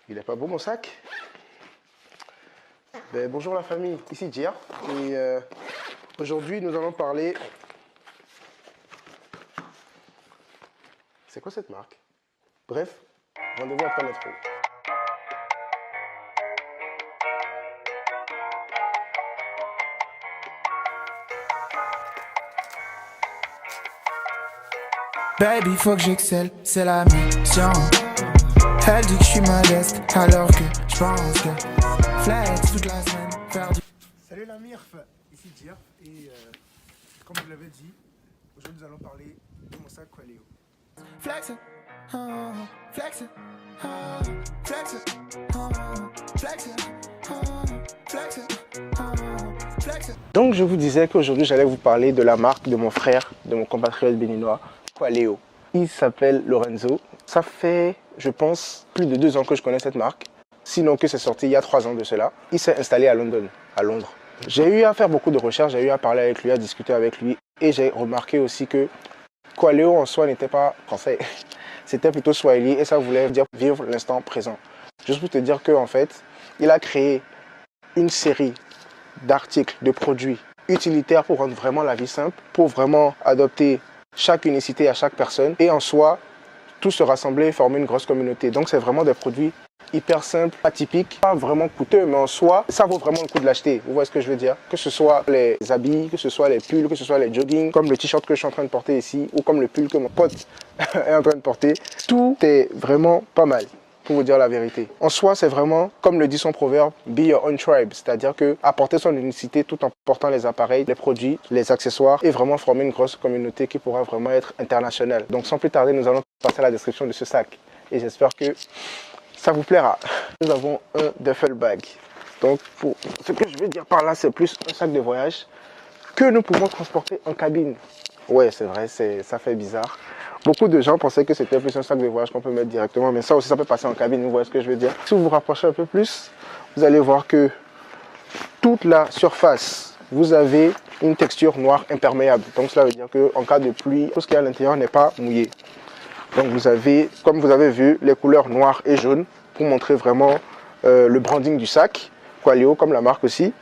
Il est pas beau mon sac? Ben, bonjour la famille, ici Gia. Et aujourd'hui nous allons parler... C'est quoi cette marque? Bref, rendez-vous après l'intro. Baby, faut que j'excelle, c'est la mission. Elle dit que je suis modeste, alors que je pense que flex toute la semaine, faire du... Salut la MIRF, ici Gia. Et comme je l'avais dit, aujourd'hui nous allons parler de mon sac Qualéo. Flex, flex, flex, flex, flex, flex. Donc je vous disais qu'aujourd'hui j'allais vous parler de la marque de mon frère, de mon compatriote béninois, Qualéo. Il s'appelle Lorenzo. Ça fait, je pense, plus de 2 ans que je connais cette marque. Sinon que c'est sorti il y a 3 ans de cela. Il s'est installé à Londres. J'ai eu à faire beaucoup de recherches, j'ai eu à parler avec lui, à discuter avec lui. Et j'ai remarqué aussi que Qualéo en soi n'était pas français. C'était plutôt swahili et ça voulait dire vivre l'instant présent. Juste pour te dire qu'en fait, il a créé une série d'articles, de produits utilitaires pour rendre vraiment la vie simple, pour vraiment adopter chaque unicité à chaque personne et en soi, tout se rassembler et former une grosse communauté. Donc c'est vraiment des produits hyper simples, atypiques, pas vraiment coûteux, mais en soi, ça vaut vraiment le coup de l'acheter. Vous voyez ce que je veux dire? Que ce soit les habits, que ce soit les pulls, que ce soit les joggings, comme le t-shirt que je suis en train de porter ici, ou comme le pull que mon pote est en train de porter, tout est vraiment pas mal. Pour vous dire la vérité. En soi, c'est vraiment, comme le dit son proverbe, be your own tribe, c'est-à-dire que apporter son unicité tout en portant les appareils, les produits, les accessoires et vraiment former une grosse communauté qui pourra vraiment être internationale. Donc sans plus tarder, nous allons passer à la description de ce sac et j'espère que ça vous plaira. Nous avons un duffel bag. Donc pour ce que je veux dire par là, c'est plus un sac de voyage que nous pouvons transporter en cabine. Ouais, c'est vrai, ça fait bizarre. Beaucoup de gens pensaient que c'était plus un sac de voyage qu'on peut mettre directement, mais ça aussi, ça peut passer en cabine, vous voyez ce que je veux dire. Si vous vous rapprochez un peu plus, vous allez voir que toute la surface, vous avez une texture noire imperméable. Donc cela veut dire qu'en cas de pluie, tout ce qui est à l'intérieur n'est pas mouillé. Donc vous avez, comme vous avez vu, les couleurs noires et jaunes pour montrer vraiment le branding du sac, Qualéo comme la marque aussi.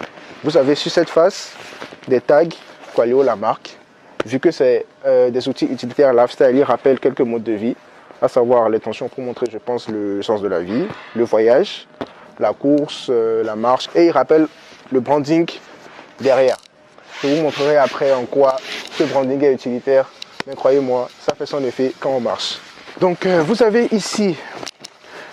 Vous avez sur cette face des tags, Qualéo la marque. Vu que c'est des outils utilitaires lifestyle, ils rappellent quelques modes de vie, à savoir les tensions pour montrer, je pense, le sens de la vie, le voyage, la course, la marche, et ils rappellent le branding derrière. Je vous montrerai après en quoi ce branding est utilitaire, mais croyez-moi, ça fait son effet quand on marche. Donc vous avez ici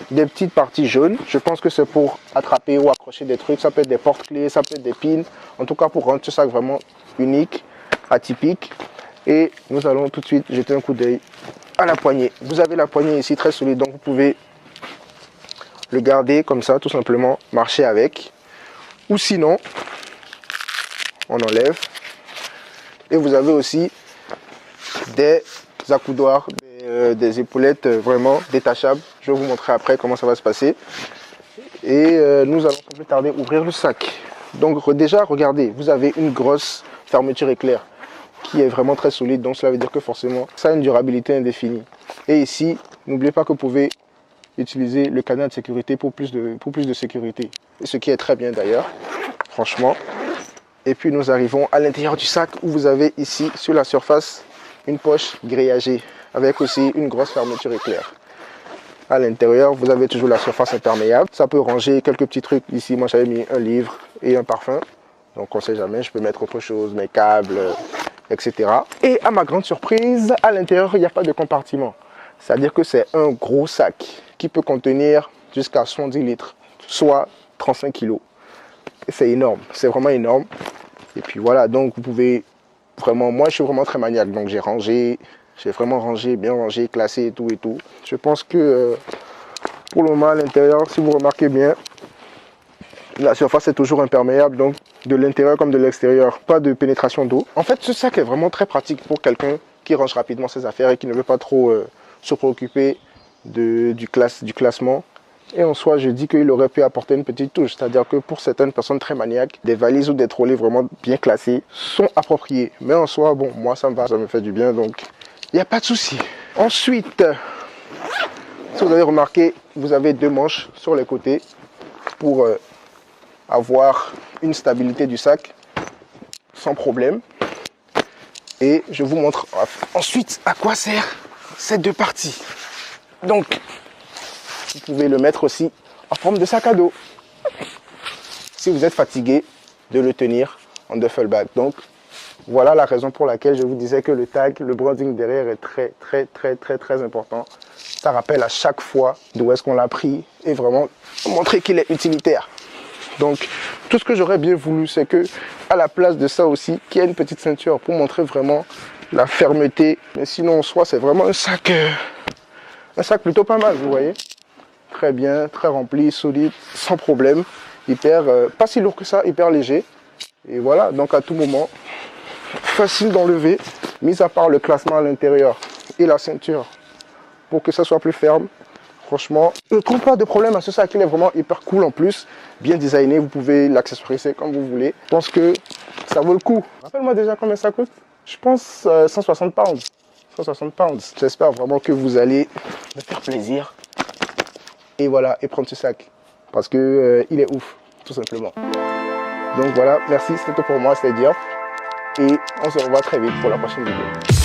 des petites parties jaunes, je pense que c'est pour attraper ou accrocher des trucs, ça peut être des porte-clés, ça peut être des pins, en tout cas pour rendre ce sac vraiment unique, atypique. Et nous allons tout de suite jeter un coup d'œil à la poignée. Vous avez la poignée ici très solide, donc vous pouvez le garder comme ça, tout simplement, marcher avec. Ou sinon, on enlève. Et vous avez aussi des accoudoirs, des épaulettes vraiment détachables. Je vais vous montrer après comment ça va se passer. Et nous allons sans plus tarder ouvrir le sac. Donc déjà, regardez, vous avez une grosse fermeture éclair qui est vraiment très solide, donc cela veut dire que forcément ça a une durabilité indéfinie. Et ici, n'oubliez pas que vous pouvez utiliser le cadenas de sécurité pour plus de sécurité, ce qui est très bien d'ailleurs, franchement. Et puis nous arrivons à l'intérieur du sac où vous avez ici sur la surface une poche grillagée avec aussi une grosse fermeture éclair. À l'intérieur, vous avez toujours la surface imperméable. Ça peut ranger quelques petits trucs. Ici, moi j'avais mis un livre et un parfum. Donc on ne sait jamais, je peux mettre autre chose, mes câbles, etc. Et à ma grande surprise, à l'intérieur, il n'y a pas de compartiment. C'est-à-dire que c'est un gros sac qui peut contenir jusqu'à 70 litres, soit 35 kilos. C'est énorme, c'est vraiment énorme. Et puis voilà, donc vous pouvez vraiment, moi je suis vraiment très maniaque, donc j'ai rangé, j'ai vraiment rangé, bien rangé, classé et tout et tout. Je pense que pour le moment à l'intérieur, si vous remarquez bien, la surface est toujours imperméable, donc de l'intérieur comme de l'extérieur, pas de pénétration d'eau. En fait, ce sac est vraiment très pratique pour quelqu'un qui range rapidement ses affaires et qui ne veut pas trop se préoccuper du classement. Et en soi, je dis qu'il aurait pu apporter une petite touche, c'est-à-dire que pour certaines personnes très maniaques, des valises ou des trolleys vraiment bien classés sont appropriés. Mais en soi, bon, moi ça me va, ça me fait du bien, donc il n'y a pas de souci. Ensuite, Si vous avez remarqué, vous avez 2 manches sur les côtés pour avoir une stabilité du sac sans problème. Et je vous montre ensuite à quoi servent ces 2 parties. Donc, vous pouvez le mettre aussi en forme de sac à dos. Si vous êtes fatigué, de le tenir en duffel bag. Donc, voilà la raison pour laquelle je vous disais que le tag, le branding derrière est très important. Ça rappelle à chaque fois d'où est-ce qu'on l'a pris et vraiment montrer qu'il est utilitaire. Donc, tout ce que j'aurais bien voulu, c'est que à la place de ça aussi, qu'il y ait une petite ceinture pour montrer vraiment la fermeté. Mais sinon, en soi, c'est vraiment un sac plutôt pas mal, vous voyez. Très bien, très rempli, solide, sans problème. Hyper, pas si lourd que ça, hyper léger. Et voilà, donc à tout moment, facile d'enlever, mis à part le classement à l'intérieur et la ceinture pour que ça soit plus ferme. Franchement, je ne trouve pas de problème à ce sac, il est vraiment hyper cool en plus, bien designé, vous pouvez l'accessoriser comme vous voulez. Je pense que ça vaut le coup. Rappelle-moi déjà combien ça coûte. Je pense 160 pounds. 160 pounds. J'espère vraiment que vous allez me faire plaisir. Et voilà, et prendre ce sac. Parce que il est ouf, tout simplement. Donc voilà, merci, c'était tout pour moi, c'était Diop. Et on se revoit très vite pour la prochaine vidéo.